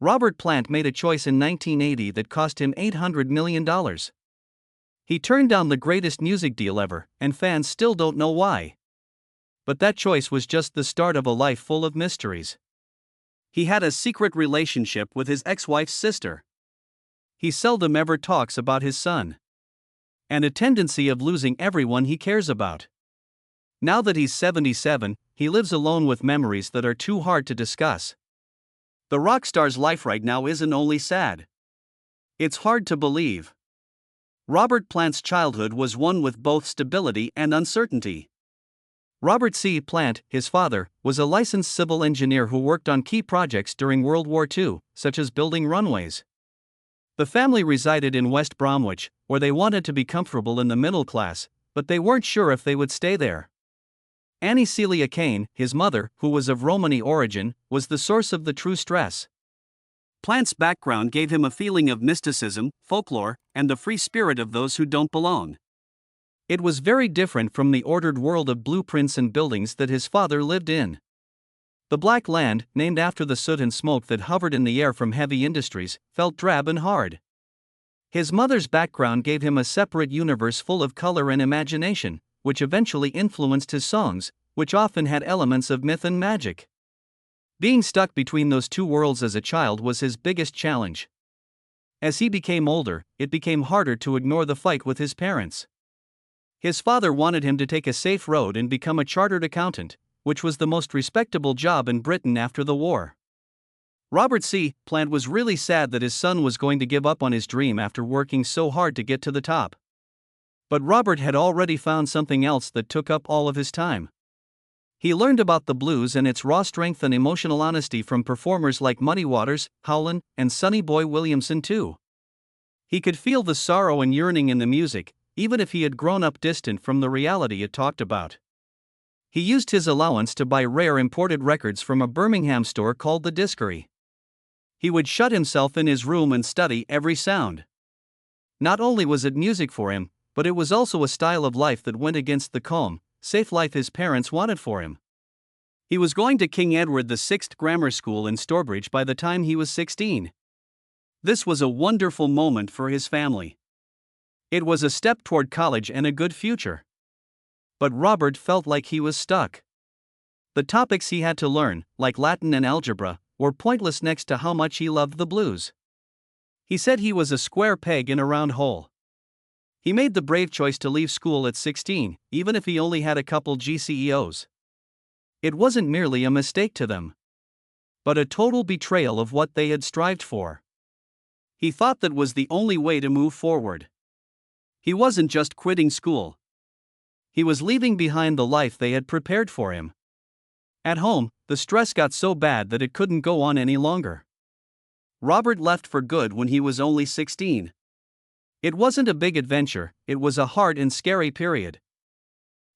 Robert Plant made a choice in 1980 that cost him $800 million. He turned down the greatest music deal ever, and fans still don't know why. But that choice was just the start of a life full of mysteries. He had a secret relationship with his ex-wife's sister. He seldom ever talks about his son. And a tendency of losing everyone he cares about. Now that he's 77, he lives alone with memories that are too hard to discuss. The rock star's life right now isn't only sad. It's hard to believe. Robert Plant's childhood was one with both stability and uncertainty. Robert C. Plant, his father, was a licensed civil engineer who worked on key projects during World War II, such as building runways. The family resided in West Bromwich, where they wanted to be comfortable in the middle class, but they weren't sure if they would stay there. Annie Celia Kane, his mother, who was of Romani origin, was the source of the true stress. Plant's background gave him a feeling of mysticism, folklore, and the free spirit of those who don't belong. It was very different from the ordered world of blueprints and buildings that his father lived in. The Black Land, named after the soot and smoke that hovered in the air from heavy industries, felt drab and hard. His mother's background gave him a separate universe full of color and imagination, which eventually influenced his songs, which often had elements of myth and magic. Being stuck between those two worlds as a child was his biggest challenge. As he became older, it became harder to ignore the fight with his parents. His father wanted him to take a safe road and become a chartered accountant, which was the most respectable job in Britain after the war. Robert C. Plant was really sad that his son was going to give up on his dream after working so hard to get to the top. But Robert had already found something else that took up all of his time. He learned about the blues and its raw strength and emotional honesty from performers like Muddy Waters, Howlin', and Sonny Boy Williamson too. He could feel the sorrow and yearning in the music, even if he had grown up distant from the reality it talked about. He used his allowance to buy rare imported records from a Birmingham store called the Diskery. He would shut himself in his room and study every sound. Not only was it music for him, but it was also a style of life that went against the calm, safe life his parents wanted for him. He was going to King Edward VI Grammar School in Stourbridge by the time he was 16. This was a wonderful moment for his family. It was a step toward college and a good future. But Robert felt like he was stuck. The topics he had to learn, like Latin and algebra, were pointless next to how much he loved the blues. He said he was a square peg in a round hole. He made the brave choice to leave school at 16, even if he only had a couple GCEOs. It wasn't merely a mistake to them, but a total betrayal of what they had strived for. He thought that was the only way to move forward. He wasn't just quitting school. He was leaving behind the life they had prepared for him. At home, the stress got so bad that it couldn't go on any longer. Robert left for good when he was only 16. It wasn't a big adventure, it was a hard and scary period.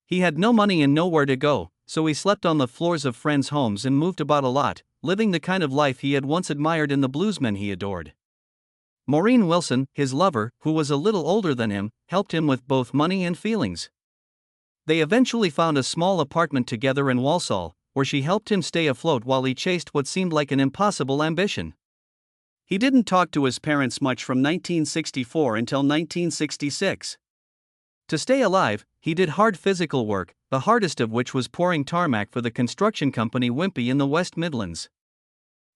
He had no money and nowhere to go, so he slept on the floors of friends' homes and moved about a lot, living the kind of life he had once admired in the bluesmen he adored. Maureen Wilson, his lover, who was a little older than him, helped him with both money and feelings. They eventually found a small apartment together in Walsall, where she helped him stay afloat while he chased what seemed like an impossible ambition. He didn't talk to his parents much from 1964 until 1966. To stay alive, he did hard physical work, the hardest of which was pouring tarmac for the construction company Wimpy in the West Midlands.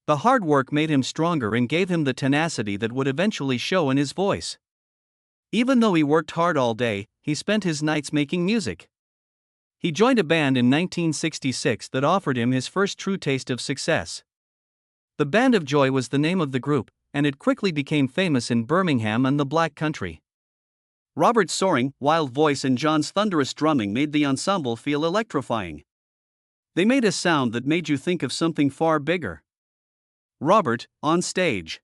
The hard work made him stronger and gave him the tenacity that would eventually show in his voice. Even though he worked hard all day, he spent his nights making music. He joined a band in 1966 that offered him his first true taste of success. The Band of Joy was the name of the group, and it quickly became famous in Birmingham and the Black Country. Robert's soaring, wild voice and John's thunderous drumming made the ensemble feel electrifying. They made a sound that made you think of something far bigger. Robert, on stage.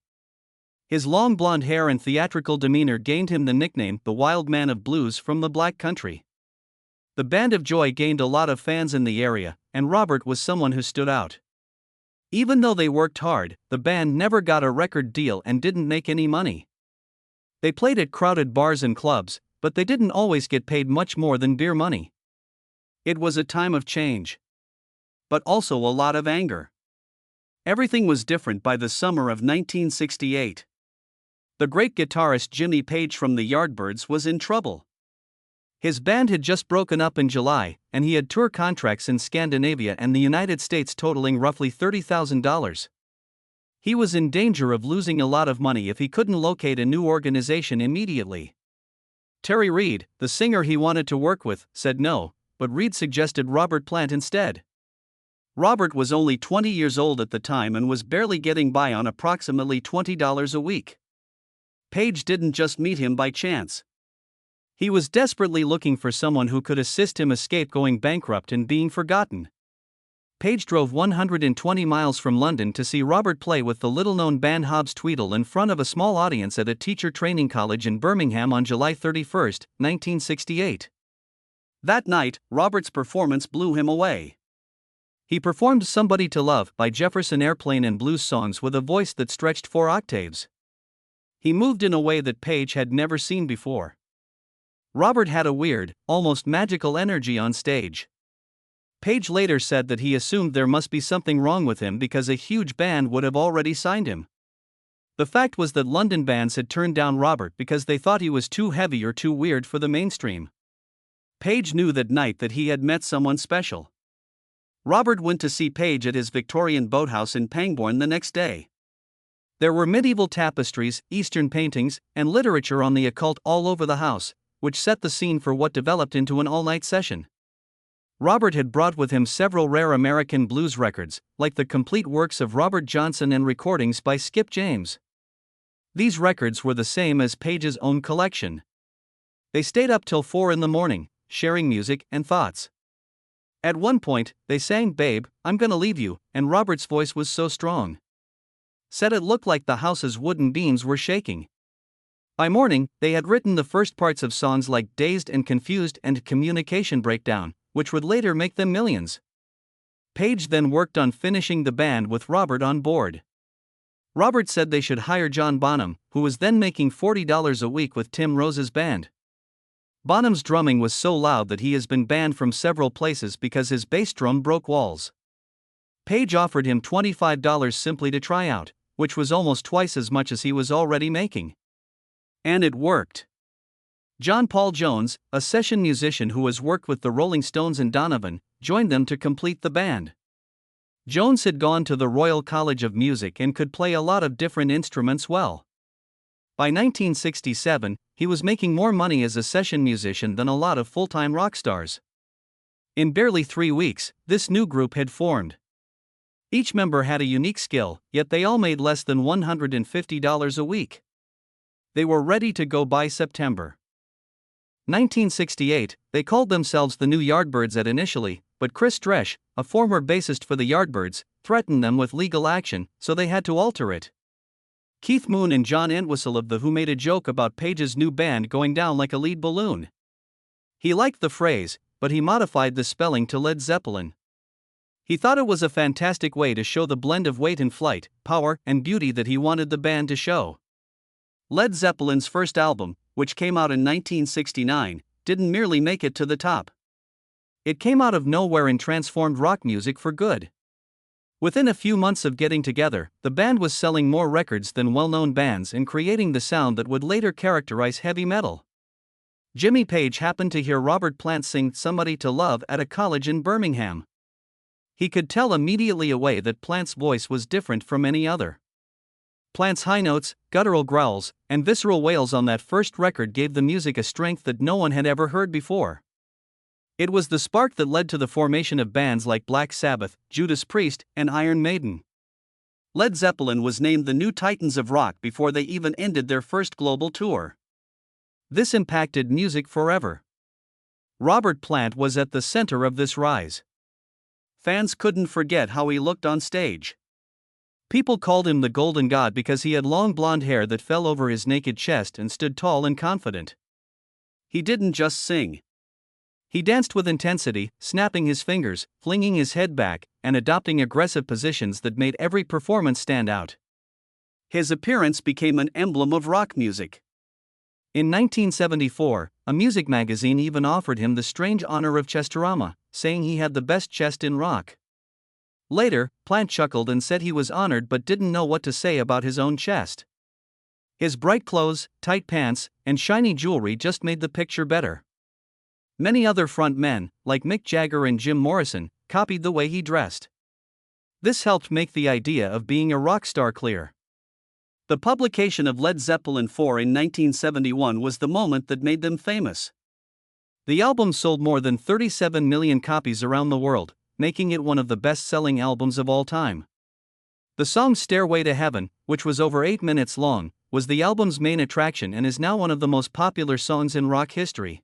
His long blonde hair and theatrical demeanor gained him the nickname the Wild Man of Blues from the Black Country. The Band of Joy gained a lot of fans in the area, and Robert was someone who stood out. Even though they worked hard, the band never got a record deal and didn't make any money. They played at crowded bars and clubs, but they didn't always get paid much more than beer money. It was a time of change. But also a lot of anger. Everything was different by the summer of 1968. The great guitarist Jimmy Page from the Yardbirds was in trouble. His band had just broken up in July, and he had tour contracts in Scandinavia and the United States totaling roughly $30,000. He was in danger of losing a lot of money if he couldn't locate a new organization immediately. Terry Reid, the singer he wanted to work with, said no, but Reid suggested Robert Plant instead. Robert was only 20 years old at the time and was barely getting by on approximately $20 a week. Page didn't just meet him by chance. He was desperately looking for someone who could assist him escape going bankrupt and being forgotten. Page drove 120 miles from London to see Robert play with the little-known band Hobbs Tweedle in front of a small audience at a teacher training college in Birmingham on July 31, 1968. That night, Robert's performance blew him away. He performed Somebody to Love by Jefferson Airplane and blues songs with a voice that stretched 4 octaves. He moved in a way that Page had never seen before. Robert had a weird, almost magical energy on stage. Page later said that he assumed there must be something wrong with him because a huge band would have already signed him. The fact was that London bands had turned down Robert because they thought he was too heavy or too weird for the mainstream. Page knew that night that he had met someone special. Robert went to see Page at his Victorian boathouse in Pangbourne the next day. There were medieval tapestries, Eastern paintings, and literature on the occult all over the house, which set the scene for what developed into an all-night session. Robert had brought with him several rare American blues records, like the complete works of Robert Johnson and recordings by Skip James. These records were the same as Page's own collection. They stayed up till 4 in the morning, sharing music and thoughts. At one point, they sang Babe, I'm Gonna Leave You, and Robert's voice was so strong. Said it looked like the house's wooden beams were shaking. By morning, they had written the first parts of songs like Dazed and Confused and Communication Breakdown, which would later make them millions. Page then worked on finishing the band with Robert on board. Robert said they should hire John Bonham, who was then making $40 a week with Tim Rose's band. Bonham's drumming was so loud that he has been banned from several places because his bass drum broke walls. Page offered him $25 simply to try out, which was almost twice as much as he was already making. And it worked. John Paul Jones, a session musician who has worked with the Rolling Stones and Donovan, joined them to complete the band. Jones had gone to the Royal College of Music and could play a lot of different instruments well. By 1967, he was making more money as a session musician than a lot of full-time rock stars. In barely 3 weeks, this new group had formed. Each member had a unique skill, yet they all made less than $150 a week. They were ready to go by September 1968. They called themselves the New Yardbirds initially, but Chris Dresch, a former bassist for the Yardbirds, threatened them with legal action, so they had to alter it. Keith Moon and John Entwistle of The Who made a joke about Page's new band going down like a lead balloon. He liked the phrase, but he modified the spelling to Led Zeppelin. He thought it was a fantastic way to show the blend of weight and flight, power and beauty that he wanted the band to show. Led Zeppelin's first album, which came out in 1969, didn't merely make it to the top. It came out of nowhere and transformed rock music for good. Within a few months of getting together, the band was selling more records than well-known bands and creating the sound that would later characterize heavy metal. Jimmy Page happened to hear Robert Plant sing Somebody to Love at a college in Birmingham. He could tell immediately away that Plant's voice was different from any other. Plant's high notes, guttural growls, and visceral wails on that first record gave the music a strength that no one had ever heard before. It was the spark that led to the formation of bands like Black Sabbath, Judas Priest, and Iron Maiden. Led Zeppelin was named the new Titans of Rock before they even ended their first global tour. This impacted music forever. Robert Plant was at the center of this rise. Fans couldn't forget how he looked on stage. People called him the Golden God because he had long blonde hair that fell over his naked chest and stood tall and confident. He didn't just sing. He danced with intensity, snapping his fingers, flinging his head back, and adopting aggressive positions that made every performance stand out. His appearance became an emblem of rock music. In 1974, a music magazine even offered him the strange honor of Chestorama, saying he had the best chest in rock. Later, Plant chuckled and said he was honored but didn't know what to say about his own chest. His bright clothes, tight pants, and shiny jewelry just made the picture better. Many other front men, like Mick Jagger and Jim Morrison, copied the way he dressed. This helped make the idea of being a rock star clear. The publication of Led Zeppelin IV in 1971 was the moment that made them famous. The album sold more than 37 million copies around the world, making it one of the best-selling albums of all time. The song Stairway to Heaven, which was over 8 minutes long, was the album's main attraction and is now one of the most popular songs in rock history.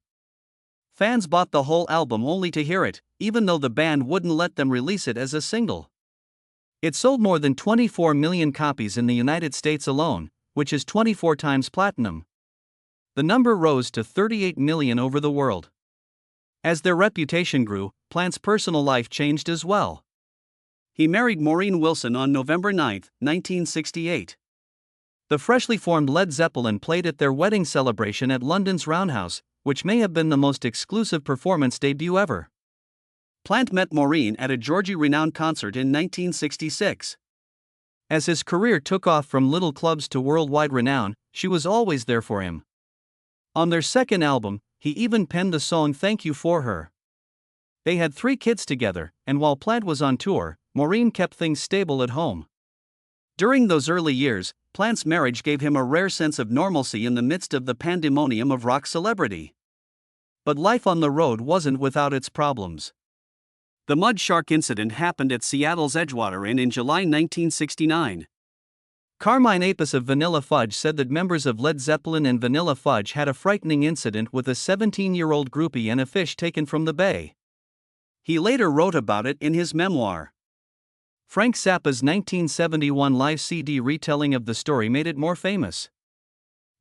Fans bought the whole album only to hear it, even though the band wouldn't let them release it as a single. It sold more than 24 million copies in the United States alone, which is 24 times platinum. The number rose to 38 million over the world. As their reputation grew, Plant's personal life changed as well. He married Maureen Wilson on November 9, 1968. The freshly formed Led Zeppelin played at their wedding celebration at London's Roundhouse, which may have been the most exclusive performance debut ever. Plant met Maureen at a Georgie-renowned concert in 1966. As his career took off from little clubs to worldwide renown, she was always there for him. On their second album, he even penned the song Thank You for Her. They had 3 kids together, and while Plant was on tour, Maureen kept things stable at home. During those early years, Plant's marriage gave him a rare sense of normalcy in the midst of the pandemonium of rock celebrity. But life on the road wasn't without its problems. The mud shark incident happened at Seattle's Edgewater Inn in July 1969. Carmine Appice of Vanilla Fudge said that members of Led Zeppelin and Vanilla Fudge had a frightening incident with a 17-year-old groupie and a fish taken from the bay. He later wrote about it in his memoir. Frank Zappa's 1971 live CD retelling of the story made it more famous.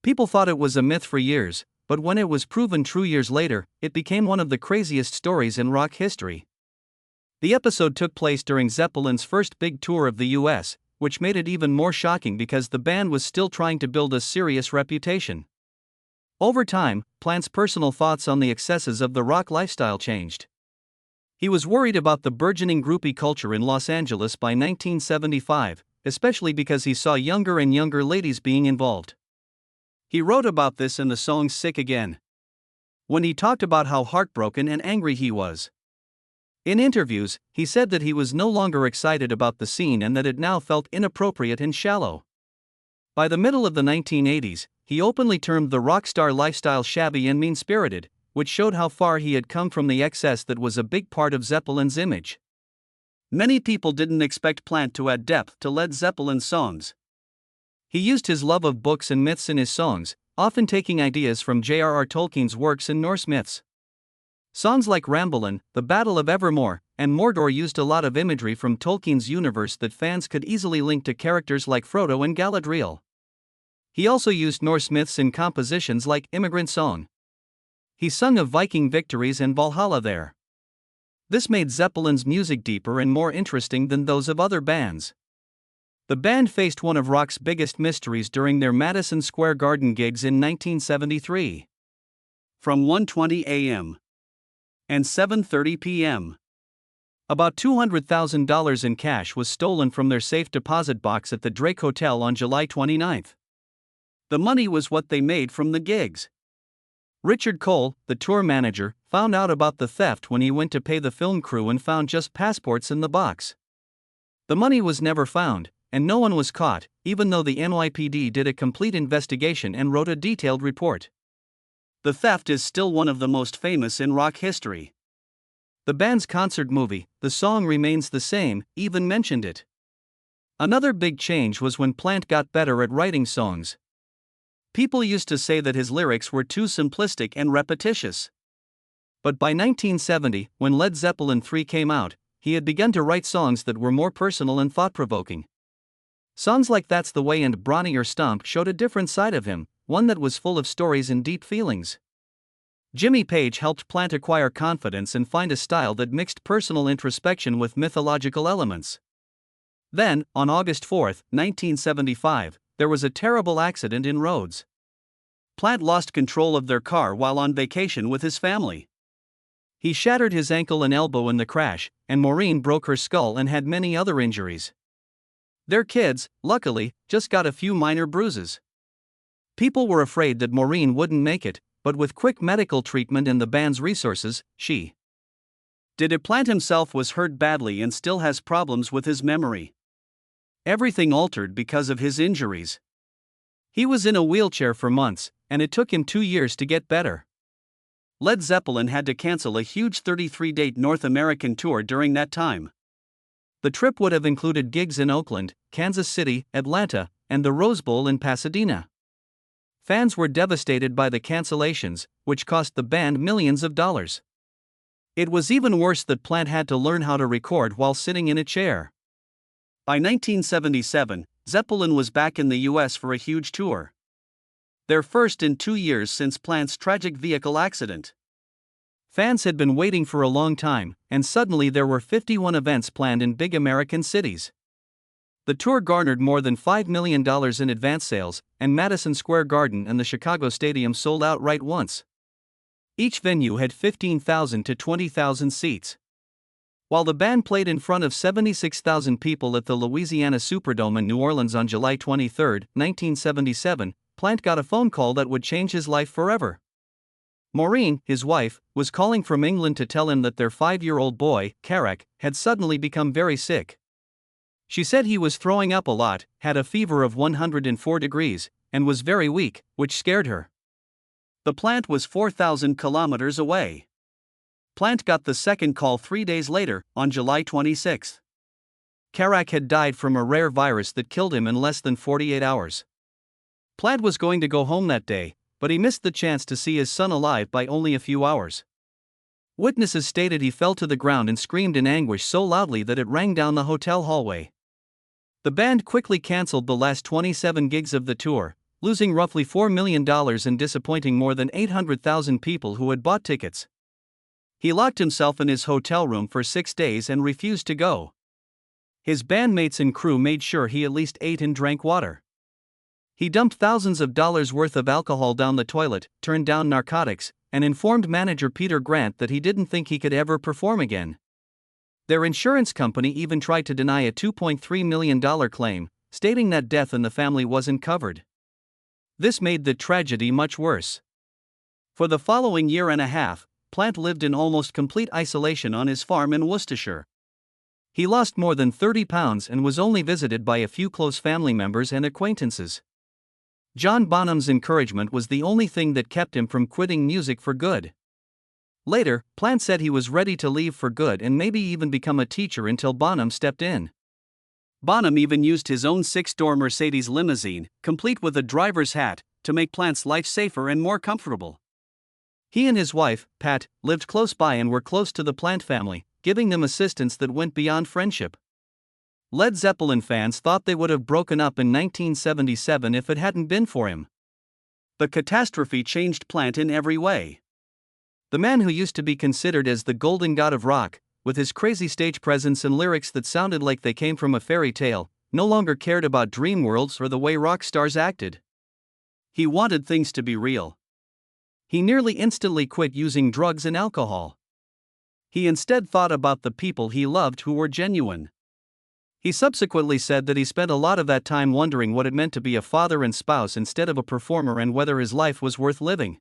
People thought it was a myth for years, but when it was proven true years later, it became one of the craziest stories in rock history. The episode took place during Zeppelin's first big tour of the US, which made it even more shocking because the band was still trying to build a serious reputation. Over time, Plant's personal thoughts on the excesses of the rock lifestyle changed. He was worried about the burgeoning groupie culture in Los Angeles by 1975, especially because he saw younger and younger ladies being involved. He wrote about this in the song Sick Again, when he talked about how heartbroken and angry he was. In interviews, he said that he was no longer excited about the scene and that it now felt inappropriate and shallow. By the middle of the 1980s, he openly termed the rock star lifestyle shabby and mean-spirited, which showed how far he had come from the excess that was a big part of Zeppelin's image. Many people didn't expect Plant to add depth to Led Zeppelin's songs. He used his love of books and myths in his songs, often taking ideas from J.R.R. Tolkien's works and Norse myths. Songs like Ramblin', The Battle of Evermore, and Mordor used a lot of imagery from Tolkien's universe that fans could easily link to characters like Frodo and Galadriel. He also used Norse myths in compositions like Immigrant Song. He sung of Viking victories and Valhalla there. This made Zeppelin's music deeper and more interesting than those of other bands. The band faced one of rock's biggest mysteries during their Madison Square Garden gigs in 1973. From 1:20 a.m. and 7:30 p.m. about $200,000 in cash was stolen from their safe deposit box at the Drake Hotel on July 29. The money was what they made from the gigs. Richard Cole, the tour manager, found out about the theft when he went to pay the film crew and found just passports in the box. The money was never found, and no one was caught, even though the NYPD did a complete investigation and wrote a detailed report. The theft is still one of the most famous in rock history. The band's concert movie, The Song Remains the Same, even mentioned it. Another big change was when Plant got better at writing songs. People used to say that his lyrics were too simplistic and repetitious. But by 1970, when Led Zeppelin III came out, he had begun to write songs that were more personal and thought-provoking. Songs like That's the Way and Bronny or Stomp showed a different side of him, one that was full of stories and deep feelings. Jimmy Page helped Plant acquire confidence and find a style that mixed personal introspection with mythological elements. Then, on August 4, 1975, there was a terrible accident in Rhodes. Plant lost control of their car while on vacation with his family. He shattered his ankle and elbow in the crash, and Maureen broke her skull and had many other injuries. Their kids, luckily, just got a few minor bruises. People were afraid that Maureen wouldn't make it, but with quick medical treatment and the band's resources, she did it. Plant himself was hurt badly and still has problems with his memory. Everything altered because of his injuries. He was in a wheelchair for months, and it took him 2 years to get better. Led Zeppelin had to cancel a huge 33-date North American tour during that time. The trip would have included gigs in Oakland, Kansas City, Atlanta, and the Rose Bowl in Pasadena. Fans were devastated by the cancellations, which cost the band millions of dollars. It was even worse that Plant had to learn how to record while sitting in a chair. By 1977, Zeppelin was back in the US for a huge tour. Their first in 2 years since Plant's tragic vehicle accident. Fans had been waiting for a long time, and suddenly there were 51 events planned in big American cities. The tour garnered more than $5 million in advance sales, and Madison Square Garden and the Chicago Stadium sold out right once. Each venue had 15,000 to 20,000 seats. While the band played in front of 76,000 people at the Louisiana Superdome in New Orleans on July 23, 1977, Plant got a phone call that would change his life forever. Maureen, his wife, was calling from England to tell him that their 5-year-old boy, Karak, had suddenly become very sick. She said he was throwing up a lot, had a fever of 104 degrees, and was very weak, which scared her. The plant was 4,000 kilometers away. Plant got the second call 3 days later, on July 26. Karak had died from a rare virus that killed him in less than 48 hours. Plant was going to go home that day, but he missed the chance to see his son alive by only a few hours. Witnesses stated he fell to the ground and screamed in anguish so loudly that it rang down the hotel hallway. The band quickly canceled the last 27 gigs of the tour, losing roughly $4 million and disappointing more than 800,000 people who had bought tickets. He locked himself in his hotel room for 6 days and refused to go. His bandmates and crew made sure he at least ate and drank water. He dumped thousands of dollars worth of alcohol down the toilet, turned down narcotics, and informed manager Peter Grant that he didn't think he could ever perform again. Their insurance company even tried to deny a $2.3 million claim, stating that death in the family wasn't covered. This made the tragedy much worse. For the following year and a half, Plant lived in almost complete isolation on his farm in Worcestershire. He lost more than 30 pounds and was only visited by a few close family members and acquaintances. John Bonham's encouragement was the only thing that kept him from quitting music for good. Later, Plant said he was ready to leave for good and maybe even become a teacher until Bonham stepped in. Bonham even used his own 6-door Mercedes limousine, complete with a driver's hat, to make Plant's life safer and more comfortable. He and his wife, Pat, lived close by and were close to the Plant family, giving them assistance that went beyond friendship. Led Zeppelin fans thought they would have broken up in 1977 if it hadn't been for him. The catastrophe changed Plant in every way. The man who used to be considered as the golden god of rock, with his crazy stage presence and lyrics that sounded like they came from a fairy tale, no longer cared about dream worlds or the way rock stars acted. He wanted things to be real. He nearly instantly quit using drugs and alcohol. He instead thought about the people he loved who were genuine. He subsequently said that he spent a lot of that time wondering what it meant to be a father and spouse instead of a performer and whether his life was worth living.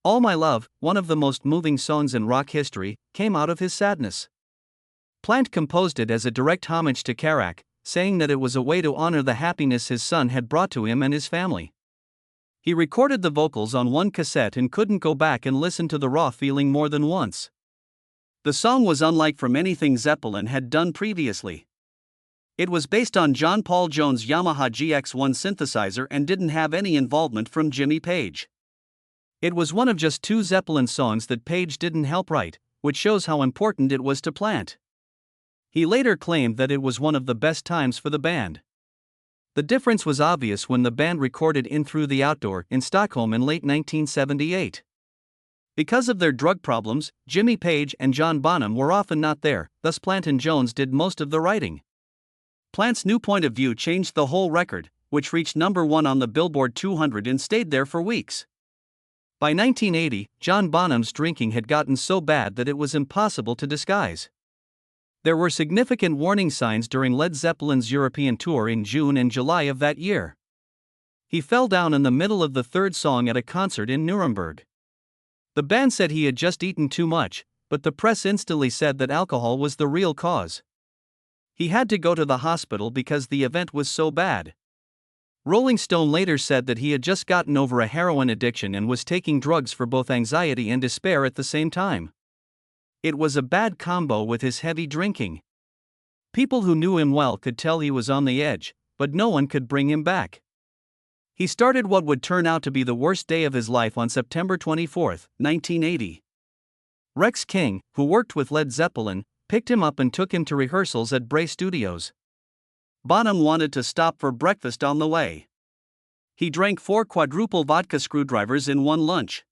All My Love, one of the most moving songs in rock history, came out of his sadness. Plant composed it as a direct homage to Karak, saying that it was a way to honor the happiness his son had brought to him and his family. He recorded the vocals on one cassette and couldn't go back and listen to the raw feeling more than once. The song was unlike from anything Zeppelin had done previously. It was based on John Paul Jones' Yamaha GX1 synthesizer and didn't have any involvement from Jimmy Page. It was one of just 2 Zeppelin songs that Page didn't help write, which shows how important it was to Plant. He later claimed that it was one of the best times for the band. The difference was obvious when the band recorded In Through the Outdoor in Stockholm in late 1978. Because of their drug problems, Jimmy Page and John Bonham were often not there, thus Plant and Jones did most of the writing. Plant's new point of view changed the whole record, which reached #1 on the Billboard 200 and stayed there for weeks. By 1980, John Bonham's drinking had gotten so bad that it was impossible to disguise. There were significant warning signs during Led Zeppelin's European tour in June and July of that year. He fell down in the middle of the third song at a concert in Nuremberg. The band said he had just eaten too much, but the press instantly said that alcohol was the real cause. He had to go to the hospital because the event was so bad. Rolling Stone later said that he had just gotten over a heroin addiction and was taking drugs for both anxiety and despair at the same time. It was a bad combo with his heavy drinking. People who knew him well could tell he was on the edge, but no one could bring him back. He started what would turn out to be the worst day of his life on September 24, 1980. Rex King, who worked with Led Zeppelin, picked him up and took him to rehearsals at Bray Studios. Bonham wanted to stop for breakfast on the way. He drank 4 quadruple vodka screwdrivers in one lunch.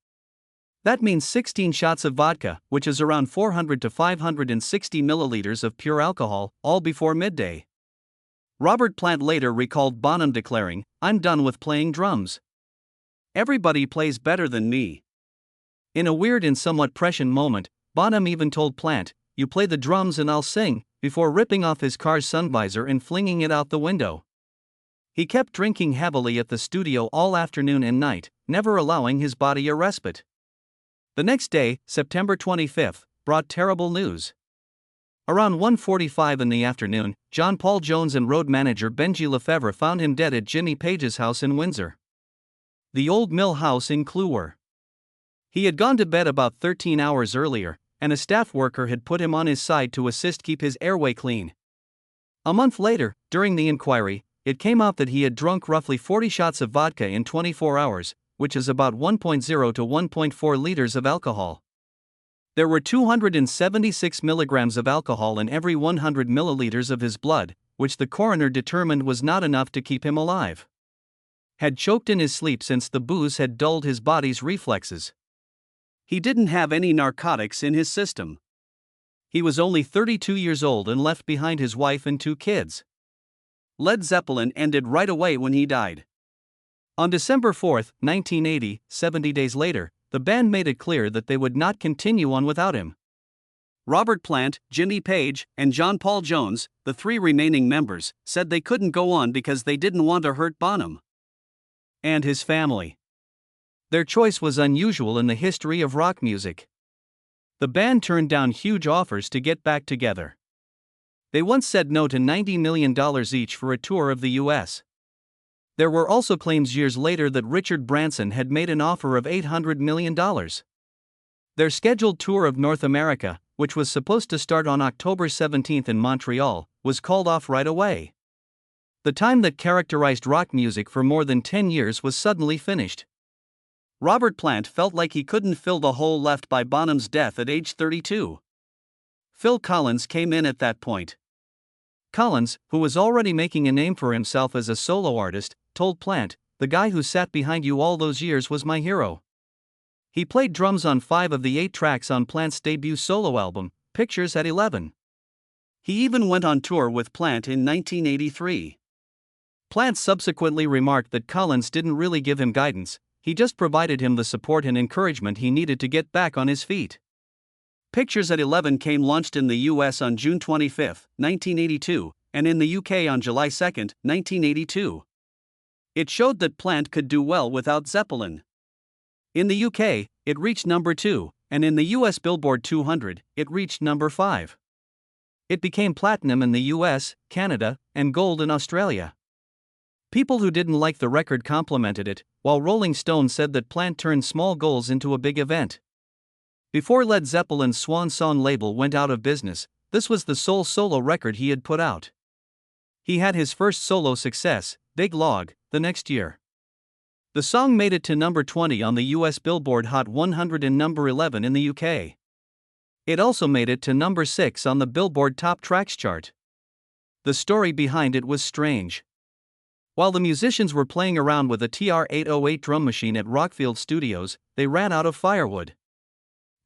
That means 16 shots of vodka, which is around 400 to 560 milliliters of pure alcohol, all before midday. Robert Plant later recalled Bonham declaring, "I'm done with playing drums. Everybody plays better than me." In a weird and somewhat prescient moment, Bonham even told Plant, "You play the drums and I'll sing," before ripping off his car's sun visor and flinging it out the window. He kept drinking heavily at the studio all afternoon and night, never allowing his body a respite. The next day, September 25, brought terrible news. Around 1:45 in the afternoon, John Paul Jones and road manager Benji Lefevre found him dead at Jimmy Page's house in Windsor, the Old Mill House in Clewer. He had gone to bed about 13 hours earlier, and a staff worker had put him on his side to assist keep his airway clean. A month later, during the inquiry, it came out that he had drunk roughly 40 shots of vodka in 24 hours, which is about 1.0 to 1.4 liters of alcohol. There were 276 milligrams of alcohol in every 100 milliliters of his blood, which the coroner determined was not enough to keep him alive. Had choked in his sleep since the booze had dulled his body's reflexes. He didn't have any narcotics in his system. He was only 32 years old and left behind his wife and 2 kids. Led Zeppelin ended right away when he died. On December 4, 1980, 70 days later, the band made it clear that they would not continue on without him. Robert Plant, Jimmy Page, and John Paul Jones, the 3 remaining members, said they couldn't go on because they didn't want to hurt Bonham and his family. Their choice was unusual in the history of rock music. The band turned down huge offers to get back together. They once said no to $90 million each for a tour of the U.S. There were also claims years later that Richard Branson had made an offer of $800 million. Their scheduled tour of North America, which was supposed to start on October 17 in Montreal, was called off right away. The time that characterized rock music for more than 10 years was suddenly finished. Robert Plant felt like he couldn't fill the hole left by Bonham's death at age 32. Phil Collins came in at that point. Collins, who was already making a name for himself as a solo artist, told Plant, "The guy who sat behind you all those years was my hero." He played drums on 5 of the 8 tracks on Plant's debut solo album, Pictures at 11. He even went on tour with Plant in 1983. Plant subsequently remarked that Collins didn't really give him guidance, he just provided him the support and encouragement he needed to get back on his feet. Pictures at 11 came launched in the US on June 25, 1982, and in the UK on July 2, 1982. It showed that Plant could do well without Zeppelin. In the UK, it reached number 2, and in the US Billboard 200, it reached number 5. It became platinum in the US, Canada, and gold in Australia. People who didn't like the record complimented it, while Rolling Stone said that Plant turned small goals into a big event. Before Led Zeppelin's Swan Song label went out of business, this was the sole solo record he had put out. He had his first solo success, Big Log, the next year. The song made it to number 20 on the US Billboard Hot 100 and number 11 in the UK. It also made it to number 6 on the Billboard Top Tracks chart. The story behind it was strange. While the musicians were playing around with a TR-808 drum machine at Rockfield Studios, they ran out of firewood.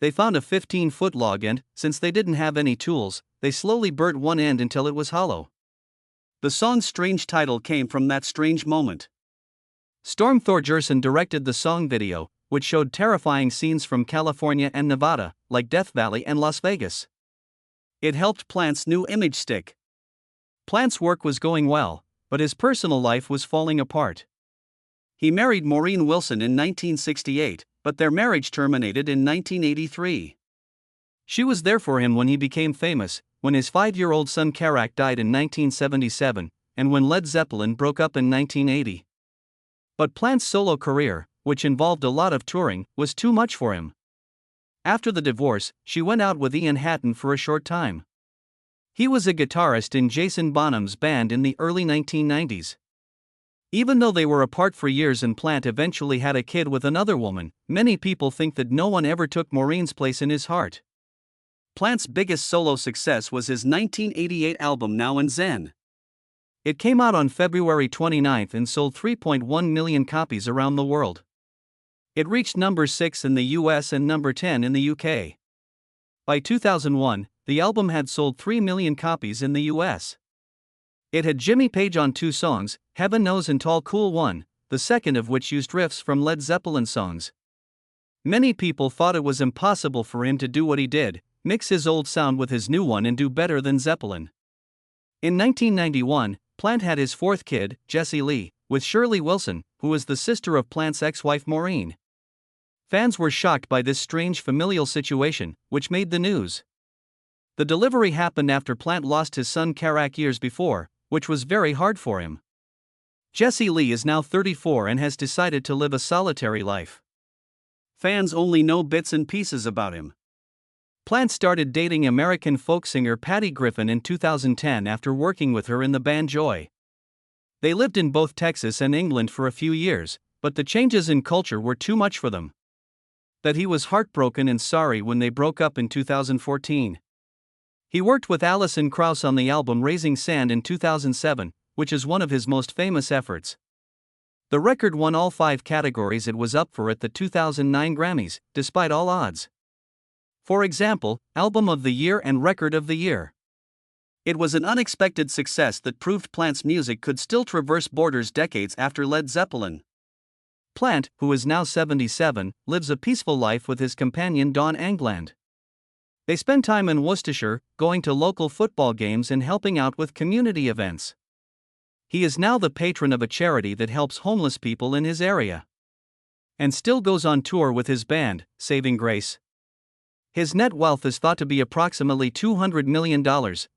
They found a 15-foot log and, since they didn't have any tools, they slowly burnt one end until it was hollow. The song's strange title came from that strange moment. Storm Thorgerson directed the song video, which showed terrifying scenes from California and Nevada, like Death Valley and Las Vegas. It helped Plant's new image stick. Plant's work was going well, but his personal life was falling apart. He married Maureen Wilson in 1968, but their marriage terminated in 1983. She was there for him when he became famous, when his 5-year-old son Karak died in 1977, and when Led Zeppelin broke up in 1980. But Plant's solo career, which involved a lot of touring, was too much for him. After the divorce, she went out with Ian Hatton for a short time. He was a guitarist in Jason Bonham's band in the early 1990s. Even though they were apart for years and Plant eventually had a kid with another woman, many people think that no one ever took Maureen's place in his heart. Plant's biggest solo success was his 1988 album Now and Zen. It came out on February 29 and sold 3.1 million copies around the world. It reached number 6 in the US and number 10 in the UK. By 2001, the album had sold 3 million copies in the US. It had Jimmy Page on 2 songs, Heaven Knows and Tall Cool One, the second of which used riffs from Led Zeppelin songs. Many people thought it was impossible for him to do what he did, mix his old sound with his new one and do better than Zeppelin. In 1991, Plant had his 4th kid, Jessie Lee, with Shirley Wilson, who was the sister of Plant's ex-wife Maureen. Fans were shocked by this strange familial situation, which made the news. The delivery happened after Plant lost his son Karak years before, which was very hard for him. Jessie Lee is now 34 and has decided to live a solitary life. Fans only know bits and pieces about him. Plant started dating American folk singer Patty Griffin in 2010 after working with her in the band Joy. They lived in both Texas and England for a few years, but the changes in culture were too much for them. That he was heartbroken and sorry when they broke up in 2014. He worked with Alison Krauss on the album Raising Sand in 2007, which is one of his most famous efforts. The record won all 5 categories it was up for at the 2009 Grammys, despite all odds. For example, Album of the Year and Record of the Year. It was an unexpected success that proved Plant's music could still traverse borders decades after Led Zeppelin. Plant, who is now 77, lives a peaceful life with his companion Dawn England. They spend time in Worcestershire, going to local football games and helping out with community events. He is now the patron of a charity that helps homeless people in his area. And still goes on tour with his band, Saving Grace. His net wealth is thought to be approximately $200 million,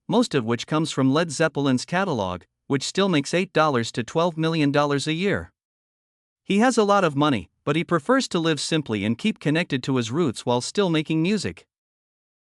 most of which comes from Led Zeppelin's catalog, which still makes $8 to $12 million a year. He has a lot of money, but he prefers to live simply and keep connected to his roots while still making music.